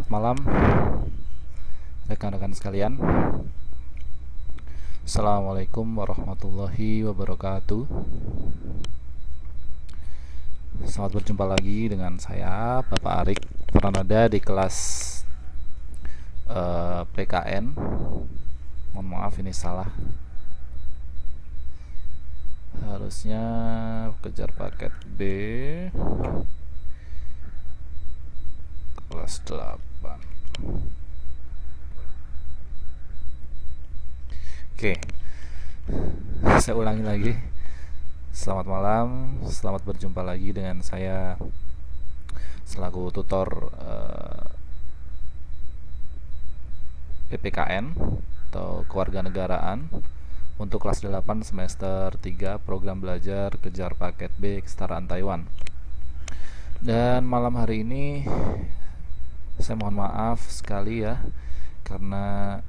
Selamat malam rekan-rekan sekalian. Assalamualaikum warahmatullahi wabarakatuh. Selamat berjumpa lagi dengan saya Bapak Arik Pranada di kelas PKN. Mohon maaf ini salah. Harusnya kejar paket B kelas 8. Oke, saya ulangi lagi. Selamat malam, selamat berjumpa lagi dengan saya selaku tutor PPKN atau kewarganegaraan untuk kelas 8 semester 3 program belajar kejar paket B kesetaraan Taiwan. Dan malam hari ini saya mohon maaf sekali ya, karena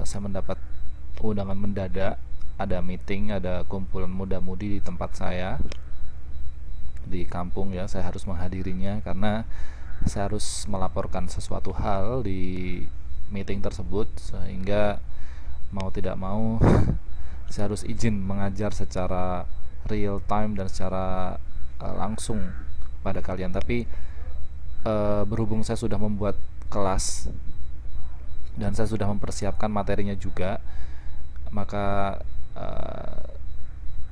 saya mendapat undangan mendadak, ada meeting, ada kumpulan muda-mudi di tempat saya di kampung ya. Saya harus menghadirinya karena saya harus melaporkan sesuatu hal di meeting tersebut, sehingga mau tidak mau saya harus izin mengajar secara real time dan secara langsung pada kalian. Tapi berhubung saya sudah membuat kelas dan saya sudah mempersiapkan materinya juga, maka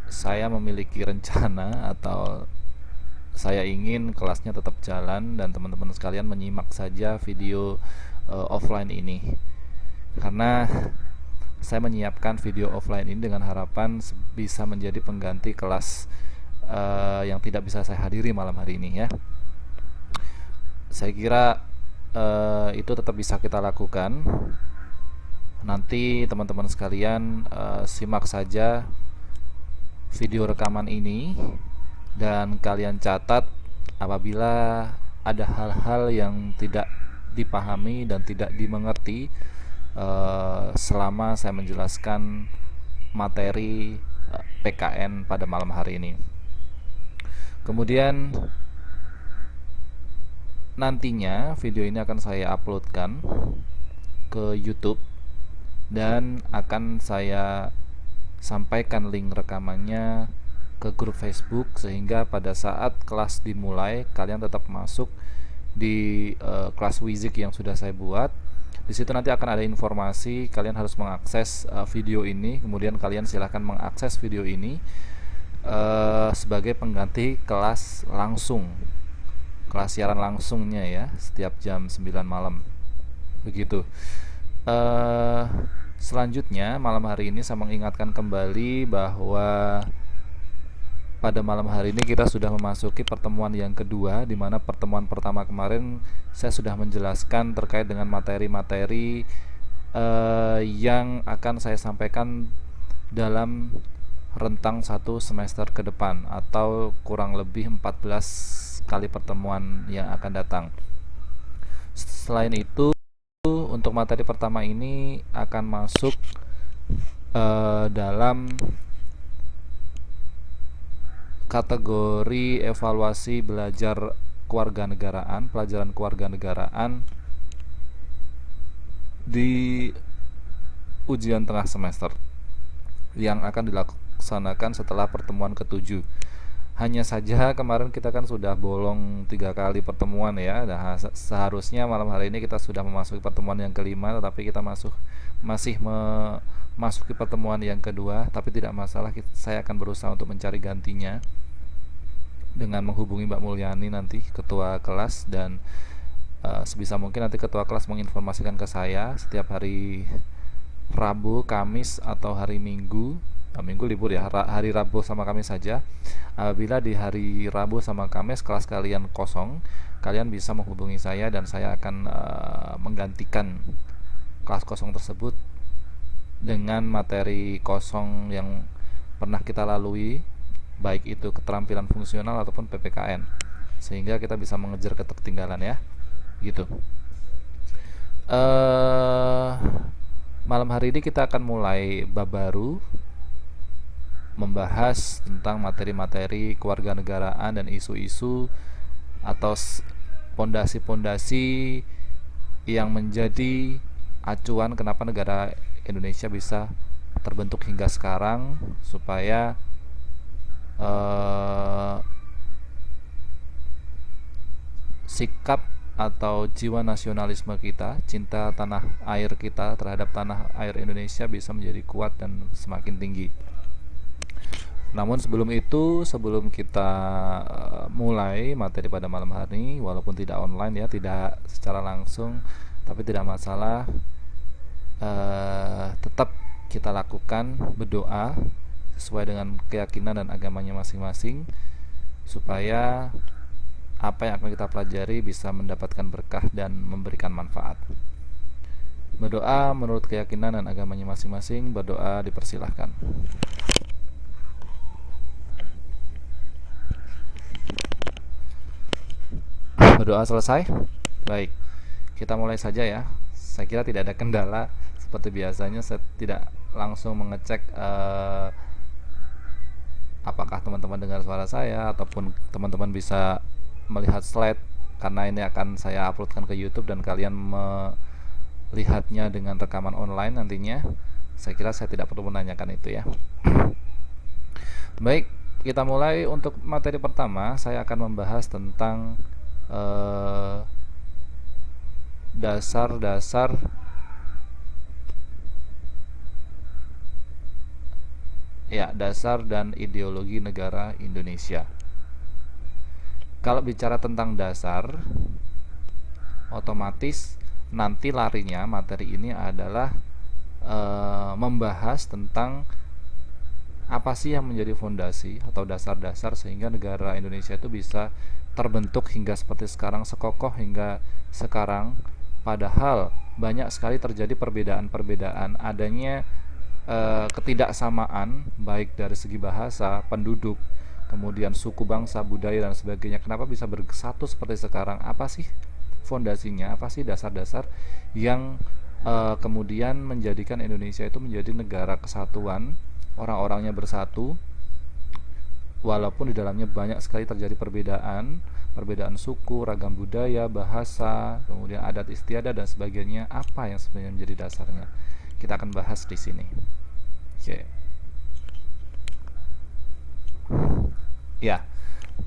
saya memiliki rencana atau saya ingin kelasnya tetap jalan dan teman-teman sekalian menyimak saja video offline ini, karena saya menyiapkan video offline ini dengan harapan bisa menjadi pengganti kelas yang tidak bisa saya hadiri malam hari ini ya. Saya kira itu tetap bisa kita lakukan. Nanti teman-teman sekalian simak saja video rekaman ini dan kalian catat apabila ada hal-hal yang tidak dipahami dan tidak dimengerti selama saya menjelaskan materi PKN pada malam hari ini. Kemudian nantinya video ini akan saya uploadkan ke YouTube dan akan saya sampaikan link rekamannya ke grup Facebook, sehingga pada saat kelas dimulai kalian tetap masuk di kelas Wizik yang sudah saya buat. Di situ nanti akan ada informasi kalian harus mengakses video ini, kemudian kalian silahkan mengakses video ini sebagai pengganti kelas langsung, kelas siaran langsungnya ya, setiap jam 9 malam begitu. Selanjutnya malam hari ini saya mengingatkan kembali bahwa pada malam hari ini kita sudah memasuki pertemuan yang kedua, di mana pertemuan pertama kemarin saya sudah menjelaskan terkait dengan materi-materi yang akan saya sampaikan dalam rentang 1 semester ke depan, atau kurang lebih 14 kali pertemuan yang akan datang. Selain itu, untuk materi pertama ini akan masuk dalam kategori evaluasi belajar kewarganegaraan, pelajaran kewarganegaraan di ujian tengah semester yang akan dilaksanakan setelah pertemuan ke-7. Hanya saja kemarin kita kan sudah bolong 3 kali pertemuan ya. Nah, seharusnya malam hari ini kita sudah memasuki pertemuan yang kelima, tetapi kita masih memasuki pertemuan yang kedua. Tapi tidak masalah, saya akan berusaha untuk mencari gantinya dengan menghubungi Mbak Mulyani nanti, ketua kelas, dan sebisa mungkin nanti ketua kelas menginformasikan ke saya setiap hari Rabu, Kamis, atau hari Minggu. Minggu libur ya, hari Rabu sama Kamis saja. Apabila di hari Rabu sama Kamis kelas kalian kosong, kalian bisa menghubungi saya dan saya akan menggantikan kelas kosong tersebut dengan materi kosong yang pernah kita lalui, baik itu keterampilan fungsional ataupun PPKN, sehingga kita bisa mengejar ketertinggalan ya, gitu. Malam hari ini kita akan mulai bab baru, membahas tentang materi-materi kewarganegaraan dan isu-isu atau pondasi-pondasi yang menjadi acuan kenapa negara Indonesia bisa terbentuk hingga sekarang, supaya eh, sikap atau jiwa nasionalisme kita, cinta tanah air kita terhadap tanah air Indonesia bisa menjadi kuat dan semakin tinggi. Namun sebelum itu, sebelum kita mulai materi pada malam hari, walaupun tidak online ya, tidak secara langsung, tapi tidak masalah, tetap kita lakukan berdoa sesuai dengan keyakinan dan agamanya masing-masing, supaya apa yang akan kita pelajari bisa mendapatkan berkah dan memberikan manfaat. Berdoa menurut keyakinan dan agamanya masing-masing. Berdoa dipersilahkan. Berdoa selesai? Baik, kita mulai saja ya. Saya kira tidak ada kendala. Seperti biasanya saya tidak langsung mengecek apakah teman-teman dengar suara saya, ataupun teman-teman bisa melihat slide, karena ini akan saya uploadkan ke YouTube dan kalian melihatnya dengan rekaman online nantinya. Saya kira saya tidak perlu menanyakan itu ya. Baik, kita mulai. Untuk materi pertama, saya akan membahas tentang dasar-dasar dasar dan ideologi negara Indonesia. Kalau bicara tentang dasar, otomatis nanti larinya materi ini adalah membahas tentang apa sih yang menjadi fondasi atau dasar-dasar sehingga negara Indonesia itu bisa terbentuk hingga seperti sekarang, sekokoh hingga sekarang. Padahal banyak sekali terjadi perbedaan-perbedaan, adanya ketidaksamaan baik dari segi bahasa, penduduk, kemudian suku, bangsa, budaya dan sebagainya. Kenapa bisa bersatu seperti sekarang? Apa sih fondasinya? Apa sih dasar-dasar yang kemudian menjadikan Indonesia itu menjadi negara kesatuan, orang-orangnya bersatu, walaupun di dalamnya banyak sekali terjadi perbedaan suku, ragam budaya, bahasa, kemudian adat istiadat dan sebagainya. Apa yang sebenarnya menjadi dasarnya? Kita akan bahas di sini. Oke. Ya,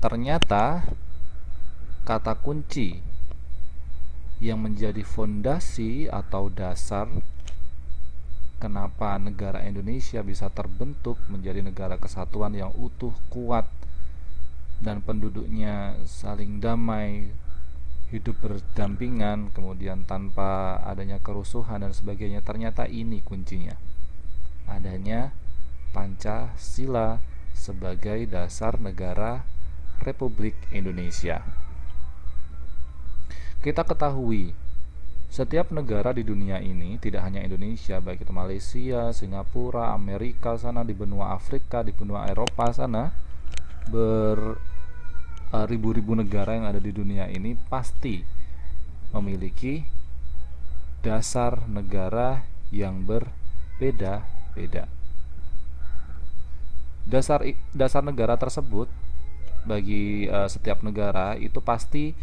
ternyata kata kunci yang menjadi fondasi atau dasar kenapa negara Indonesia bisa terbentuk menjadi negara kesatuan yang utuh, kuat, dan penduduknya saling damai, hidup berdampingan, kemudian tanpa adanya kerusuhan dan sebagainya. Ternyata ini kuncinya, adanya Pancasila sebagai dasar negara Republik Indonesia. Kita ketahui, setiap negara di dunia ini, tidak hanya Indonesia, baik itu Malaysia, Singapura, Amerika sana, di benua Afrika, di benua Eropa sana, ribu-ribu negara yang ada di dunia ini pasti memiliki dasar negara yang berbeda-beda. Dasar negara tersebut bagi setiap negara itu pasti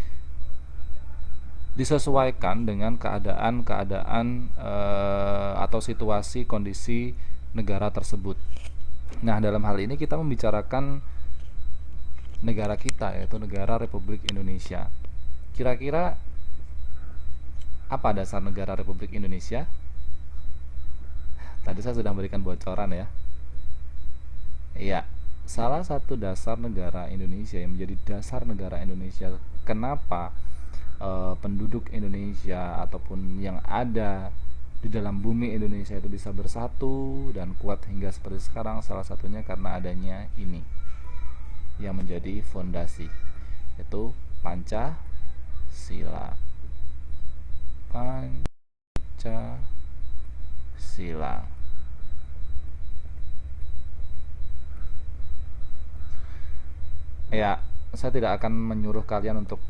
disesuaikan dengan keadaan atau situasi kondisi negara tersebut. Nah, dalam hal ini kita membicarakan negara kita, yaitu negara Republik Indonesia. Kira-kira apa dasar negara Republik Indonesia? Tadi saya sudah memberikan bocoran ya. Iya, salah satu dasar negara Indonesia yang menjadi dasar negara Indonesia, kenapa penduduk Indonesia ataupun yang ada di dalam bumi Indonesia itu bisa bersatu dan kuat hingga seperti sekarang, salah satunya karena adanya ini yang menjadi fondasi, yaitu Pancasila. Pancasila. Ya, saya tidak akan menyuruh kalian untuk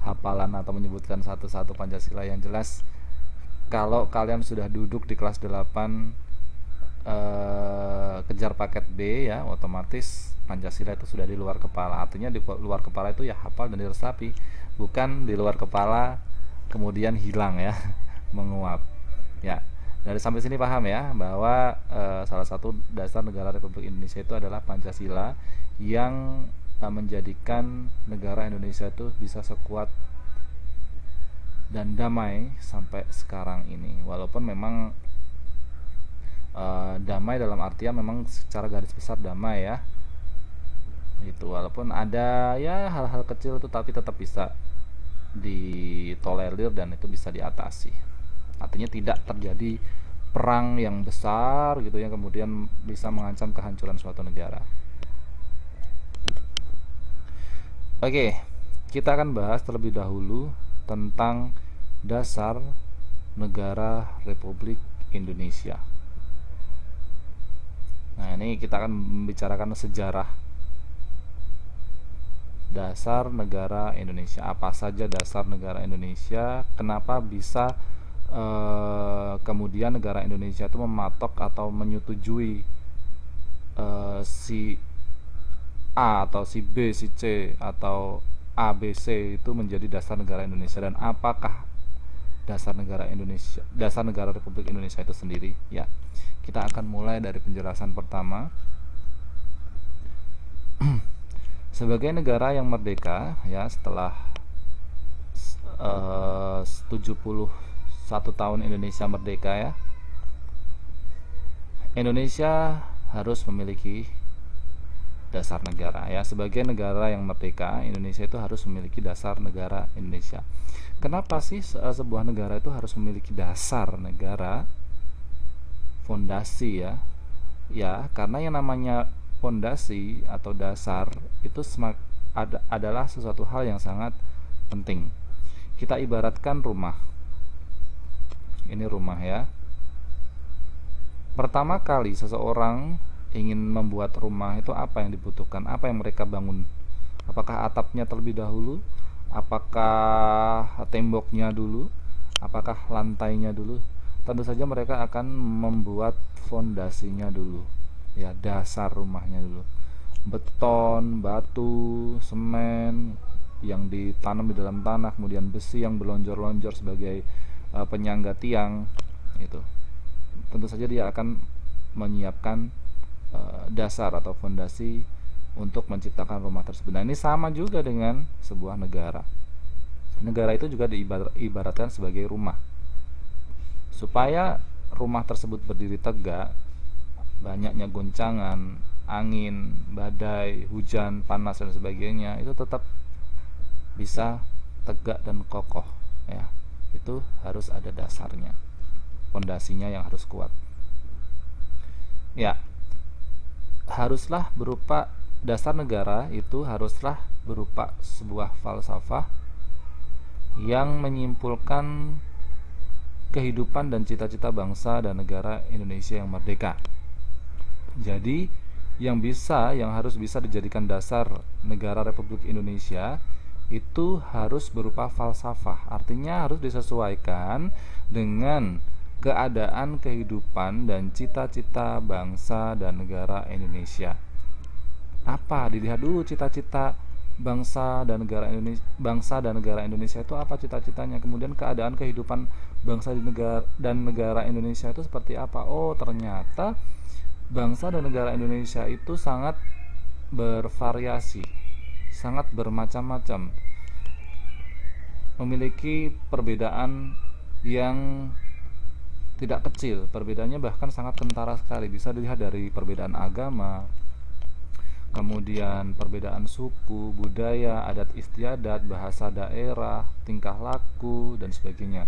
hafalan atau menyebutkan satu-satu Pancasila. Yang jelas, kalau kalian sudah duduk di kelas 8 kejar paket B ya, otomatis Pancasila itu sudah di luar kepala. Artinya di luar kepala itu ya hafal dan diresapi, bukan di luar kepala kemudian hilang ya, menguap. Ya, dari sampai sini paham ya bahwa salah satu dasar negara Republik Indonesia itu adalah Pancasila yang menjadikan negara Indonesia itu bisa sekuat dan damai sampai sekarang ini. Walaupun memang damai dalam artian memang secara garis besar damai ya, itu walaupun ada ya hal-hal kecil itu tapi tetap bisa ditolerir dan itu bisa diatasi. Artinya tidak terjadi perang yang besar gitu ya, kemudian bisa mengancam kehancuran suatu negara. Oke, kita akan bahas terlebih dahulu tentang dasar negara Republik Indonesia. Nah, ini kita akan membicarakan sejarah dasar negara Indonesia. Apa saja dasar negara Indonesia? Kenapa bisa kemudian negara Indonesia itu mematok atau menyetujui si A atau si B, si C atau A, B, C itu menjadi dasar negara Indonesia, dan apakah dasar negara Indonesia, dasar negara Republik Indonesia itu sendiri? Ya, kita akan mulai dari penjelasan pertama. Sebagai negara yang merdeka ya setelah 71 tahun Indonesia merdeka ya, Indonesia harus memiliki dasar negara ya. Sebagai negara yang merdeka, Indonesia itu harus memiliki dasar negara Indonesia. Kenapa sih sebuah negara itu harus memiliki dasar negara, fondasi ya? Ya, karena yang namanya fondasi atau dasar itu adalah sesuatu hal yang sangat penting. Kita ibaratkan rumah. Ini rumah ya. Pertama kali seseorang ingin membuat rumah itu apa yang dibutuhkan? Apa yang mereka bangun? Apakah atapnya terlebih dahulu? Apakah temboknya dulu? Apakah lantainya dulu? Tentu saja mereka akan membuat fondasinya dulu. Ya, dasar rumahnya dulu. Beton, batu, semen yang ditanam di dalam tanah, kemudian besi yang berlonjor-lonjor sebagai penyangga tiang itu. Tentu saja dia akan menyiapkan dasar atau fondasi untuk menciptakan rumah tersebut. Nah, ini sama juga dengan sebuah negara. Negara itu juga diibaratkan sebagai rumah. Supaya rumah tersebut berdiri tegak, banyaknya goncangan, angin, badai, hujan, panas dan sebagainya itu tetap bisa tegak dan kokoh ya. Itu harus ada dasarnya, fondasinya yang harus kuat. Ya, haruslah berupa dasar negara itu haruslah berupa sebuah falsafah yang menyimpulkan kehidupan dan cita-cita bangsa dan negara Indonesia yang merdeka. Jadi yang harus bisa dijadikan dasar negara Republik Indonesia itu harus berupa falsafah. Artinya harus disesuaikan dengan keadaan kehidupan dan cita-cita bangsa dan negara Indonesia. Apa? Dilihat dulu cita-cita bangsa dan negara Indonesia itu apa cita-citanya, kemudian keadaan kehidupan bangsa dan negara Indonesia itu seperti apa. Oh, ternyata bangsa dan negara Indonesia itu sangat bervariasi, sangat bermacam-macam, memiliki perbedaan yang tidak kecil, perbedaannya bahkan sangat kentara sekali. Bisa dilihat dari perbedaan agama, kemudian perbedaan suku, budaya, adat istiadat, bahasa daerah, tingkah laku, dan sebagainya.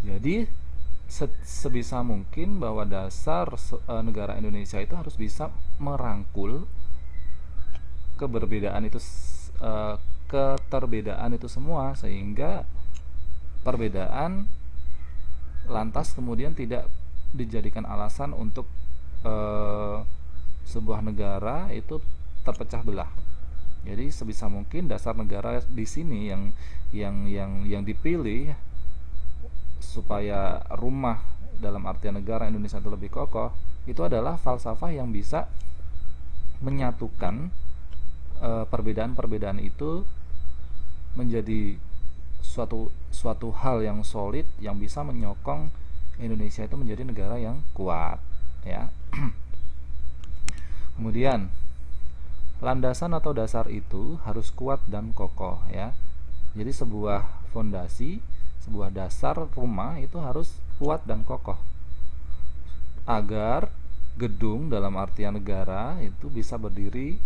Jadi sebisa mungkin bahwa dasar negara Indonesia itu harus bisa merangkul keterbedaan itu semua, sehingga perbedaan lantas kemudian tidak dijadikan alasan untuk sebuah negara itu terpecah belah. Jadi sebisa mungkin dasar negara di sini yang dipilih supaya rumah dalam artian negara Indonesia itu lebih kokoh, itu adalah falsafah yang bisa menyatukan perbedaan-perbedaan itu menjadi suatu hal yang solid yang bisa menyokong Indonesia itu menjadi negara yang kuat, ya. Kemudian landasan atau dasar itu harus kuat dan kokoh, ya. Jadi sebuah fondasi, sebuah dasar rumah itu harus kuat dan kokoh agar gedung dalam artian negara itu bisa berdiri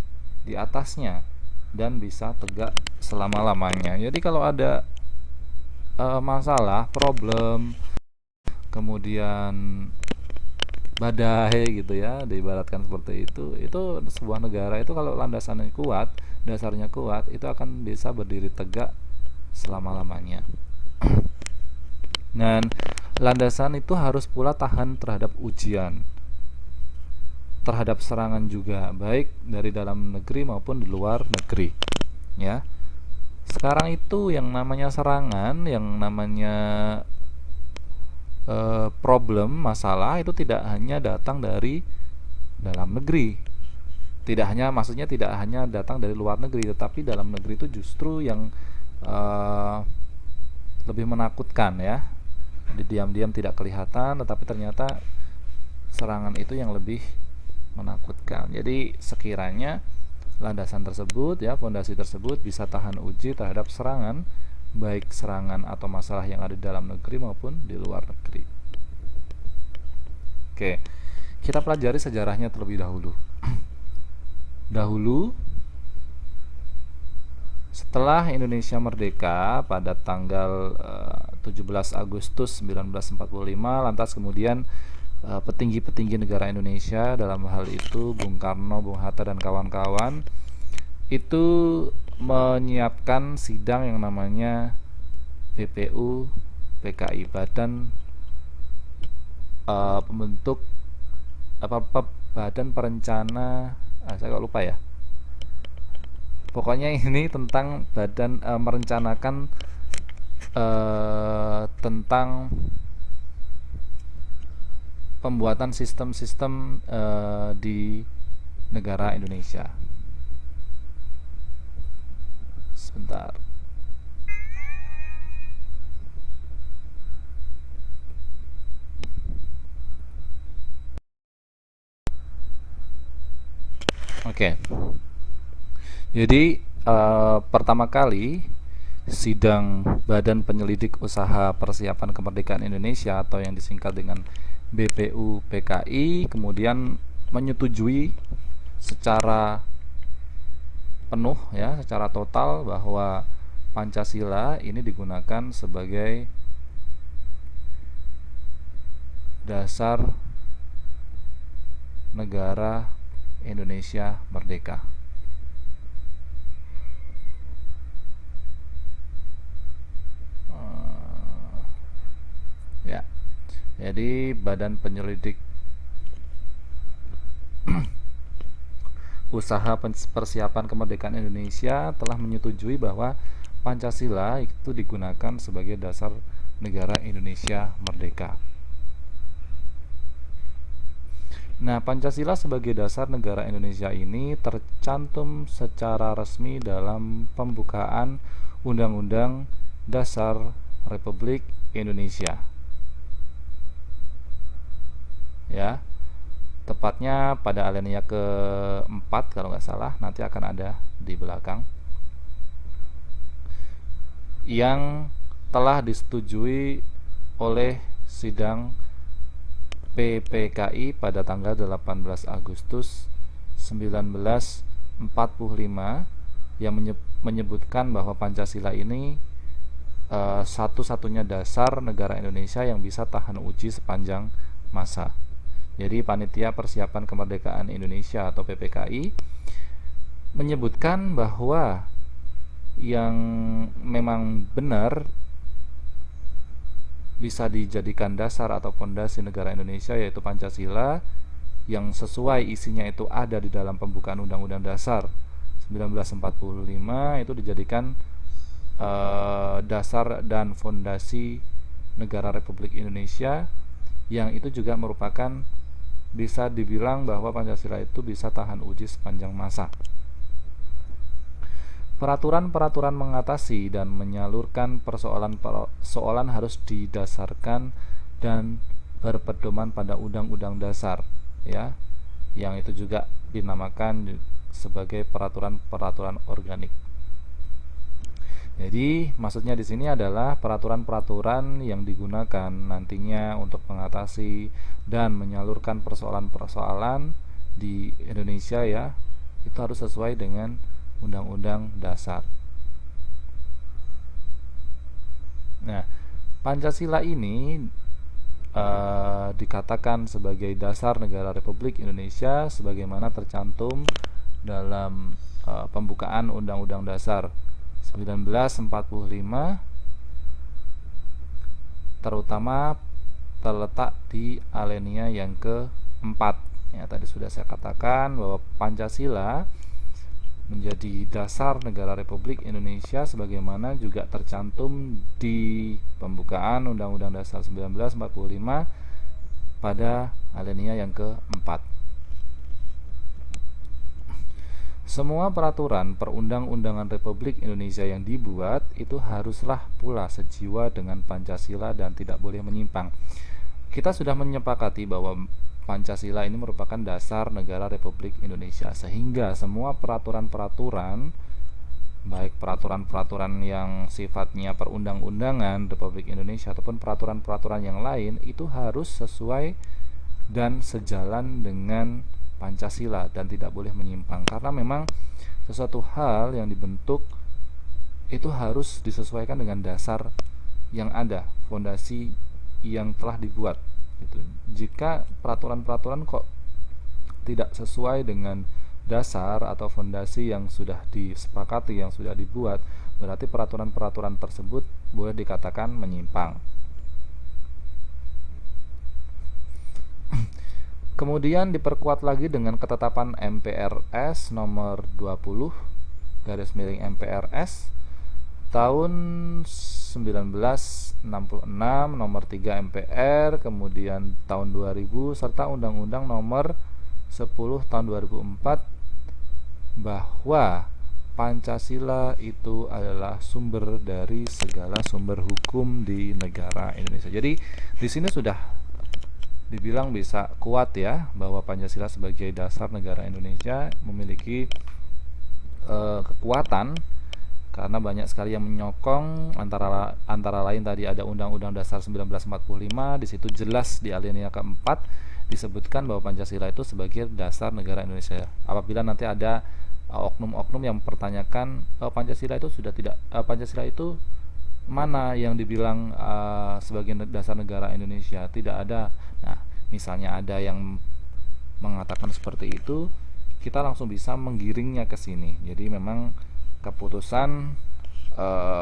di atasnya dan bisa tegak selama-lamanya. Jadi kalau ada masalah, problem, kemudian badai gitu ya, diibaratkan seperti itu sebuah negara itu kalau landasannya kuat, dasarnya kuat, itu akan bisa berdiri tegak selama-lamanya. Dan landasan itu harus pula tahan terhadap ujian, terhadap serangan juga, baik dari dalam negeri maupun di luar negeri, ya. Sekarang itu yang namanya serangan, yang namanya problem, masalah itu tidak hanya datang dari dalam negeri, maksudnya tidak hanya datang dari luar negeri, tetapi dalam negeri itu justru yang lebih menakutkan, ya. Diam-diam tidak kelihatan, tetapi ternyata serangan itu yang lebih menakutkan. Jadi sekiranya landasan tersebut, ya, fondasi tersebut bisa tahan uji terhadap serangan, baik serangan atau masalah yang ada di dalam negeri maupun di luar negeri. Oke, kita pelajari sejarahnya terlebih dahulu. Setelah Indonesia merdeka pada tanggal 17 Agustus 1945, lantas kemudian petinggi-petinggi negara Indonesia, dalam hal itu Bung Karno, Bung Hatta dan kawan-kawan, itu menyiapkan sidang yang namanya BPU PKI, Badan Pembentuk Badan Perencana, saya kok lupa ya. Pokoknya ini tentang badan merencanakan tentang pembuatan sistem-sistem di negara Indonesia. Sebentar. Oke. Jadi pertama kali sidang Badan Penyelidik Usaha Persiapan Kemerdekaan Indonesia atau yang disingkat dengan BPU PKI kemudian menyetujui secara penuh, ya, secara total bahwa Pancasila ini digunakan sebagai dasar negara Indonesia merdeka. Ya, jadi Badan Penyelidik Usaha Persiapan Kemerdekaan Indonesia telah menyetujui bahwa Pancasila itu digunakan sebagai dasar negara Indonesia merdeka. Nah, Pancasila sebagai dasar negara Indonesia ini tercantum secara resmi dalam pembukaan Undang-Undang Dasar Republik Indonesia. Ya, tepatnya pada alinea keempat kalau nggak salah, nanti akan ada di belakang, yang telah disetujui oleh sidang PPKI pada tanggal 18 Agustus 1945 yang menyebutkan bahwa Pancasila ini satu-satunya dasar negara Indonesia yang bisa tahan uji sepanjang masa. Jadi Panitia Persiapan Kemerdekaan Indonesia atau PPKI menyebutkan bahwa yang memang benar bisa dijadikan dasar atau fondasi negara Indonesia yaitu Pancasila, yang sesuai isinya itu ada di dalam pembukaan Undang-Undang Dasar 1945, itu dijadikan dasar dan fondasi negara Republik Indonesia, yang itu juga merupakan, bisa dibilang bahwa Pancasila itu bisa tahan uji sepanjang masa. Peraturan-peraturan mengatasi dan menyalurkan persoalan-persoalan harus didasarkan dan berpedoman pada Undang-Undang Dasar, ya, yang itu juga dinamakan sebagai peraturan-peraturan organik. Jadi maksudnya di sini adalah peraturan-peraturan yang digunakan nantinya untuk mengatasi dan menyalurkan persoalan-persoalan di Indonesia, ya, itu harus sesuai dengan Undang-Undang Dasar. Nah, Pancasila ini dikatakan sebagai dasar negara Republik Indonesia sebagaimana tercantum dalam pembukaan Undang-Undang Dasar 1945, terutama terletak di alinea yang keempat. Ya, tadi sudah saya katakan bahwa Pancasila menjadi dasar negara Republik Indonesia sebagaimana juga tercantum di pembukaan Undang-Undang Dasar 1945 pada alinea yang keempat. Semua peraturan perundang-undangan Republik Indonesia yang dibuat itu haruslah pula sejiwa dengan Pancasila dan tidak boleh menyimpang. Kita sudah menyepakati bahwa Pancasila ini merupakan dasar negara Republik Indonesia, sehingga semua peraturan-peraturan, baik peraturan-peraturan yang sifatnya perundang-undangan Republik Indonesia ataupun peraturan-peraturan yang lain, itu harus sesuai dan sejalan dengan Pancasila dan tidak boleh menyimpang, karena memang sesuatu hal yang dibentuk itu harus disesuaikan dengan dasar yang ada, fondasi yang telah dibuat gitu. Jika peraturan-peraturan kok tidak sesuai dengan dasar atau fondasi yang sudah disepakati, yang sudah dibuat, berarti peraturan-peraturan tersebut boleh dikatakan menyimpang. Kemudian diperkuat lagi dengan ketetapan MPRS nomor 20 garis miring MPRS tahun 1966 nomor 3 MPR, kemudian tahun 2000 serta Undang-Undang nomor 10 tahun 2004 bahwa Pancasila itu adalah sumber dari segala sumber hukum di negara Indonesia. Jadi di sini sudah dibilang bisa kuat ya bahwa Pancasila sebagai dasar negara Indonesia memiliki kekuatan, karena banyak sekali yang menyokong, antara lain tadi ada Undang-Undang Dasar 1945, di situ jelas di alinea keempat disebutkan bahwa Pancasila itu sebagai dasar negara Indonesia. Apabila nanti ada oknum-oknum yang mempertanyakan Pancasila itu sudah tidak, Pancasila itu mana yang dibilang sebagai dasar negara Indonesia, tidak ada. Nah, misalnya ada yang mengatakan seperti itu, kita langsung bisa menggiringnya ke sini. Jadi memang keputusan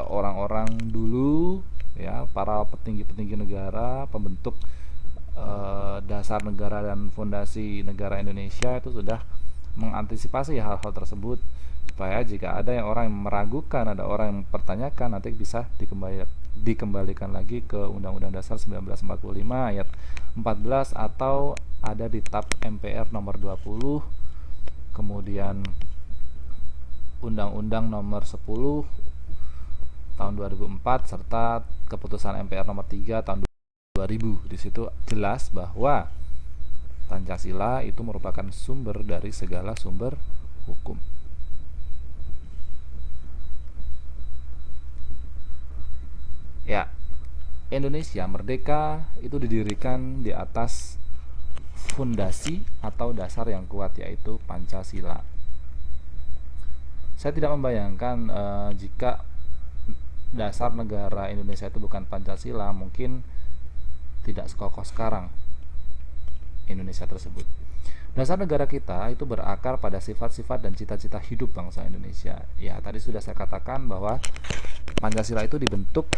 orang-orang dulu, ya, para petinggi-petinggi negara, pembentuk dasar negara dan fondasi negara Indonesia itu sudah mengantisipasi hal-hal tersebut, supaya jika ada orang yang meragukan, ada orang yang mempertanyakan, nanti bisa dikembalikan lagi ke Undang-Undang Dasar 1945 ayat 14 atau ada di tab MPR nomor 20, kemudian Undang-Undang nomor 10 tahun 2004 serta keputusan MPR nomor 3 tahun 2000. Di situ jelas bahwa Pancasila itu merupakan sumber dari segala sumber hukum. Ya, Indonesia merdeka itu didirikan di atas fondasi atau dasar yang kuat, yaitu Pancasila. Saya tidak membayangkan jika dasar negara Indonesia itu bukan Pancasila, mungkin tidak sekokoh sekarang Indonesia tersebut. Dasar negara kita itu berakar pada sifat-sifat dan cita-cita hidup bangsa Indonesia. Ya, tadi sudah saya katakan bahwa Pancasila itu dibentuk,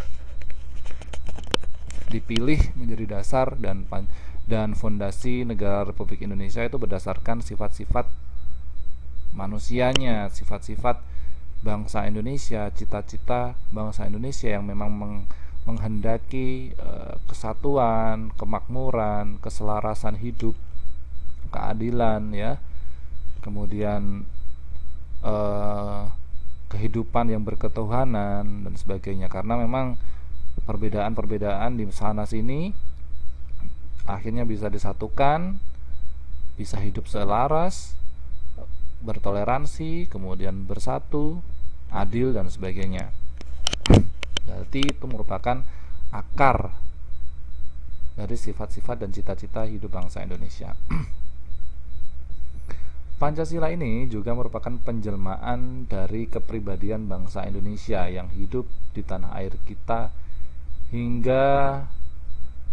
dipilih menjadi dasar dan fondasi negara Republik Indonesia itu berdasarkan sifat-sifat manusianya, sifat-sifat bangsa Indonesia, cita-cita bangsa Indonesia yang memang menghendaki kesatuan, kemakmuran, keselarasan hidup, keadilan, ya, kemudian kehidupan yang berketuhanan dan sebagainya. Karena memang perbedaan-perbedaan di sana sini akhirnya bisa disatukan, bisa hidup selaras, bertoleransi, kemudian bersatu, adil dan sebagainya. Berarti itu merupakan akar dari sifat-sifat dan cita-cita hidup bangsa Indonesia. Pancasila ini juga merupakan penjelmaan dari kepribadian bangsa Indonesia yang hidup di tanah air kita hingga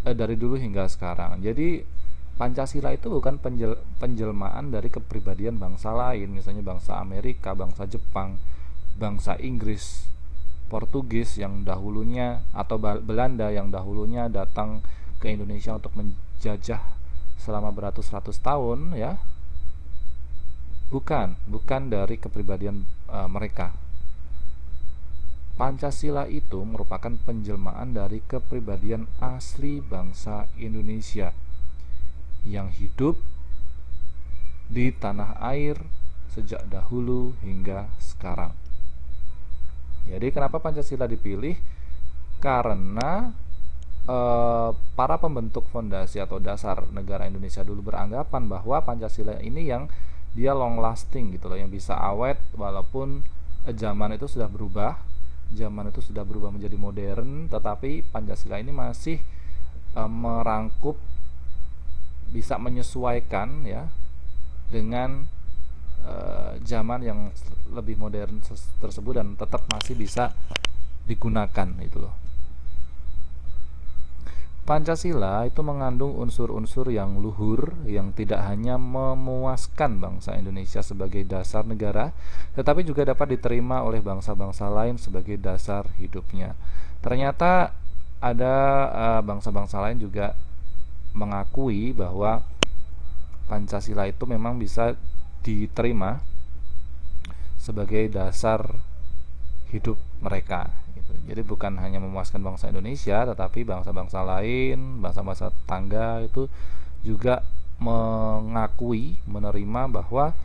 dari dulu hingga sekarang. Jadi Pancasila itu bukan penjelmaan dari kepribadian bangsa lain, misalnya bangsa Amerika, bangsa Jepang, bangsa Inggris, Portugis yang dahulunya, atau Belanda yang dahulunya datang ke Indonesia untuk menjajah selama beratus-ratus tahun, ya. Bukan dari kepribadian mereka. Pancasila itu merupakan penjelmaan dari kepribadian asli bangsa Indonesia yang hidup di tanah air sejak dahulu hingga sekarang. Jadi kenapa Pancasila dipilih? Karena para pembentuk fondasi atau dasar negara Indonesia dulu beranggapan bahwa Pancasila ini yang dia long lasting gitu loh, yang bisa awet walaupun zaman itu sudah berubah, menjadi modern, tetapi Pancasila ini masih merangkup, bisa menyesuaikan ya dengan zaman yang lebih modern tersebut dan tetap masih bisa digunakan gitu loh. Pancasila itu mengandung unsur-unsur yang luhur yang tidak hanya memuaskan bangsa Indonesia sebagai dasar negara, tetapi juga dapat diterima oleh bangsa-bangsa lain sebagai dasar hidupnya. Ternyata ada bangsa-bangsa lain juga mengakui bahwa Pancasila itu memang bisa diterima sebagai dasar hidup mereka gitu. Jadi bukan hanya memuaskan bangsa Indonesia, tetapi bangsa-bangsa lain, bangsa-bangsa tetangga itu juga mengakui, menerima bahwa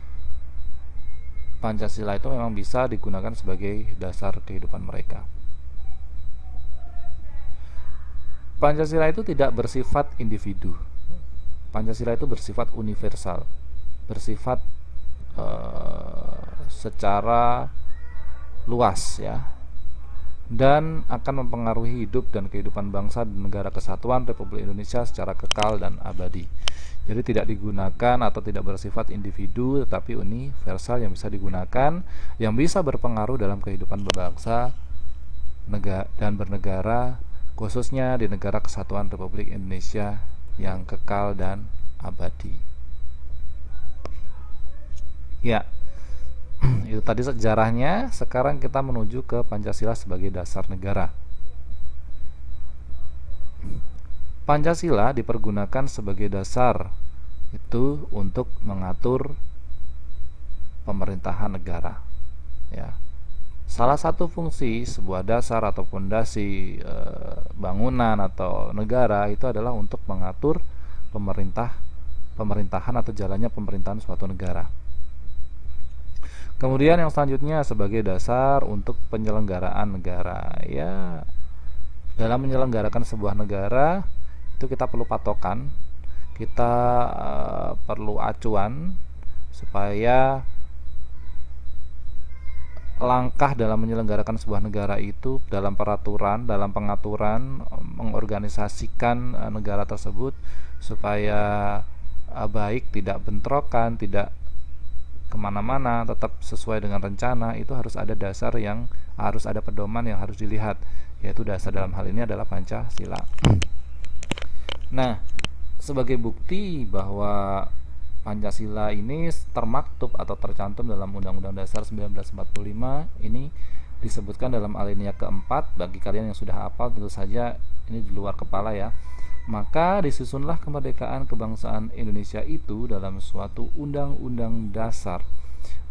Pancasila itu memang bisa digunakan sebagai dasar kehidupan mereka. Pancasila itu tidak bersifat individu. Pancasila itu bersifat universal, bersifat secara luas ya, dan akan mempengaruhi hidup dan kehidupan bangsa dan negara kesatuan Republik Indonesia secara kekal dan abadi. Jadi tidak digunakan atau tidak bersifat individu, tetapi universal yang bisa digunakan, yang bisa berpengaruh dalam kehidupan berbangsa dan bernegara, khususnya di negara kesatuan Republik Indonesia yang kekal dan abadi. Ya, itu tadi sejarahnya. Sekarang kita menuju ke Pancasila sebagai dasar negara. Pancasila dipergunakan sebagai dasar itu untuk mengatur pemerintahan negara ya. Salah satu fungsi sebuah dasar atau fondasi bangunan atau negara itu adalah untuk mengatur pemerintahan atau jalannya pemerintahan suatu negara. Kemudian yang selanjutnya sebagai dasar untuk penyelenggaraan negara ya. Dalam menyelenggarakan sebuah negara itu kita perlu patokan, kita perlu acuan supaya langkah dalam menyelenggarakan sebuah negara itu dalam peraturan, dalam pengaturan, mengorganisasikan negara tersebut supaya baik, tidak bentrokan, tidak kemana-mana, tetap sesuai dengan rencana. Itu harus ada dasar yang harus ada pedoman yang harus dilihat, yaitu dasar dalam hal ini adalah Pancasila. Nah, sebagai bukti bahwa Pancasila ini termaktub atau tercantum dalam Undang-Undang Dasar 1945 ini disebutkan dalam alinea keempat. Bagi kalian yang sudah hafal tentu saja ini di luar kepala ya. Maka disusunlah kemerdekaan kebangsaan Indonesia itu dalam suatu undang-undang dasar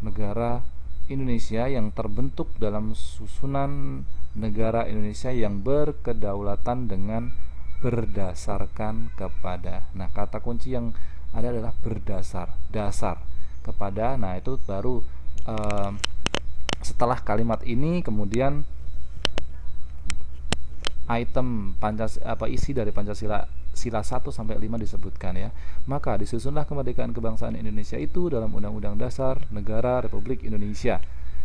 negara Indonesia yang terbentuk dalam susunan negara Indonesia yang berkedaulatan dengan berdasarkan kepada. Nah, kata kunci yang ada adalah berdasar, dasar kepada. Nah, itu baru setelah kalimat ini kemudian item isi dari Pancasila sila 1 sampai 5 disebutkan ya. Maka disusunlah kemerdekaan kebangsaan Indonesia itu dalam Undang-Undang Dasar Negara Republik Indonesia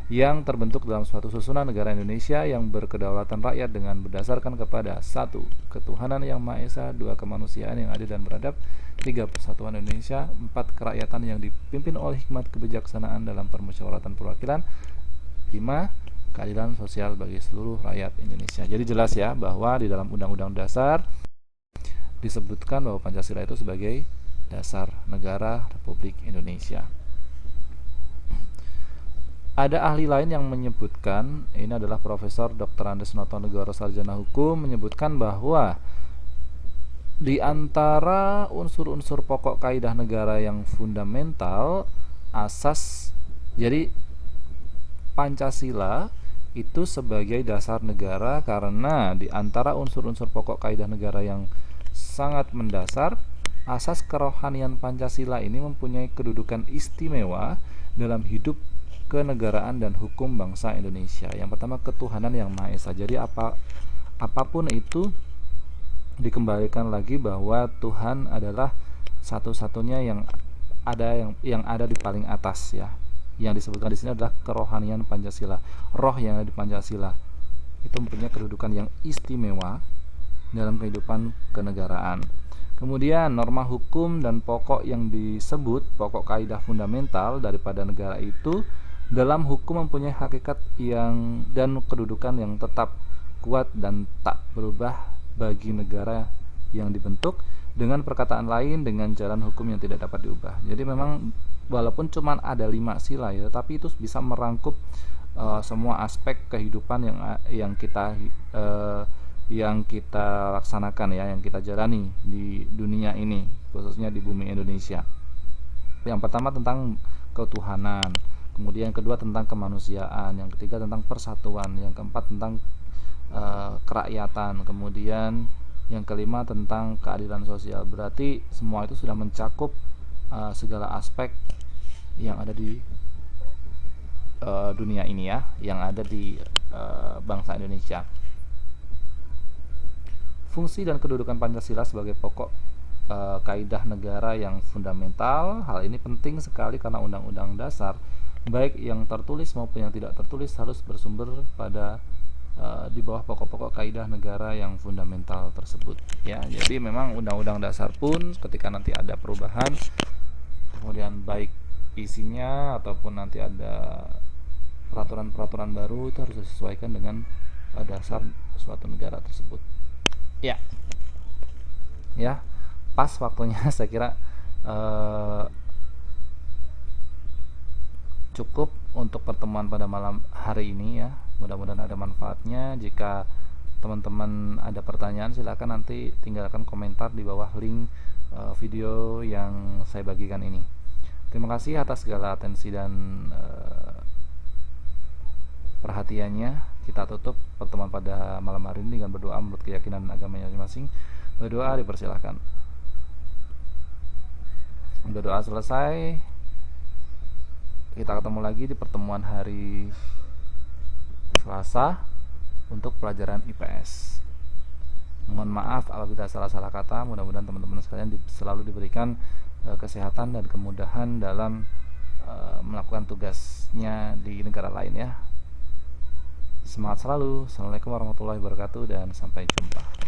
yang terbentuk dalam suatu susunan negara Indonesia yang berkedaulatan rakyat dengan berdasarkan kepada 1. Ketuhanan yang Maha Esa, 2. Kemanusiaan yang adil dan beradab, 3. Persatuan Indonesia, 4. Kerakyatan yang dipimpin oleh hikmat kebijaksanaan dalam permusyawaratan perwakilan, 5. Keadilan sosial bagi seluruh rakyat Indonesia. Jadi jelas ya bahwa di dalam Undang-Undang Dasar disebutkan bahwa Pancasila itu sebagai dasar negara Republik Indonesia. Ada ahli lain yang menyebutkan, ini adalah Profesor Dr. Andes Notonegoro Sarjana Hukum, menyebutkan bahwa di antara unsur-unsur pokok kaidah negara yang fundamental, asas, jadi Pancasila itu sebagai dasar negara karena di antara unsur-unsur pokok kaidah negara yang sangat mendasar, asas kerohanian Pancasila ini mempunyai kedudukan istimewa dalam hidup kenegaraan dan hukum bangsa Indonesia. Yang pertama, ketuhanan yang Maha Esa. Jadi apapun itu dikembalikan lagi bahwa Tuhan adalah satu-satunya yang ada di paling atas ya. Yang disebutkan di sini adalah kerohanian Pancasila. Roh yang ada di Pancasila itu mempunyai kedudukan yang istimewa dalam kehidupan kenegaraan. Kemudian norma hukum dan pokok yang disebut pokok kaidah fundamental daripada negara itu dalam hukum mempunyai hakikat dan kedudukan yang tetap kuat dan tak berubah bagi negara yang dibentuk, dengan perkataan lain dengan jalan hukum yang tidak dapat diubah. Jadi memang walaupun cuma ada 5 sila ya, tapi itu bisa merangkup semua aspek kehidupan yang kita laksanakan ya, yang kita jalani di dunia ini, khususnya di bumi Indonesia. Yang pertama tentang ketuhanan, kemudian yang kedua tentang kemanusiaan, yang ketiga tentang persatuan, yang keempat tentang kerakyatan, kemudian yang kelima tentang keadilan sosial. Berarti semua itu sudah mencakup segala aspek yang ada di dunia ini ya, yang ada di bangsa Indonesia. Fungsi dan kedudukan Pancasila sebagai pokok kaidah negara yang fundamental. Hal ini penting sekali karena Undang-Undang Dasar baik yang tertulis maupun yang tidak tertulis harus bersumber pada di bawah pokok-pokok kaidah negara yang fundamental tersebut ya. Jadi memang Undang-Undang Dasar pun ketika nanti ada perubahan, kemudian baik isinya ataupun nanti ada peraturan-peraturan baru, itu harus disesuaikan dengan dasar suatu negara tersebut ya. Ya, pas waktunya saya kira cukup untuk pertemuan pada malam hari ini ya. Mudah-mudahan ada manfaatnya. Jika teman-teman ada pertanyaan, silakan nanti tinggalkan komentar di bawah link video yang saya bagikan ini. Terima kasih atas segala atensi dan perhatiannya. Kita tutup pertemuan pada malam hari ini dengan berdoa menurut keyakinan agamanya masing-masing. Berdoa dipersilahkan. Berdoa selesai, kita ketemu lagi di pertemuan hari Selasa untuk pelajaran IPS. Mohon maaf apabila salah-salah kata. Mudah-mudahan teman-teman sekalian selalu diberikan kesehatan dan kemudahan dalam melakukan tugasnya di negara lain ya. Semangat selalu. Assalamualaikum warahmatullahi wabarakatuh dan sampai jumpa.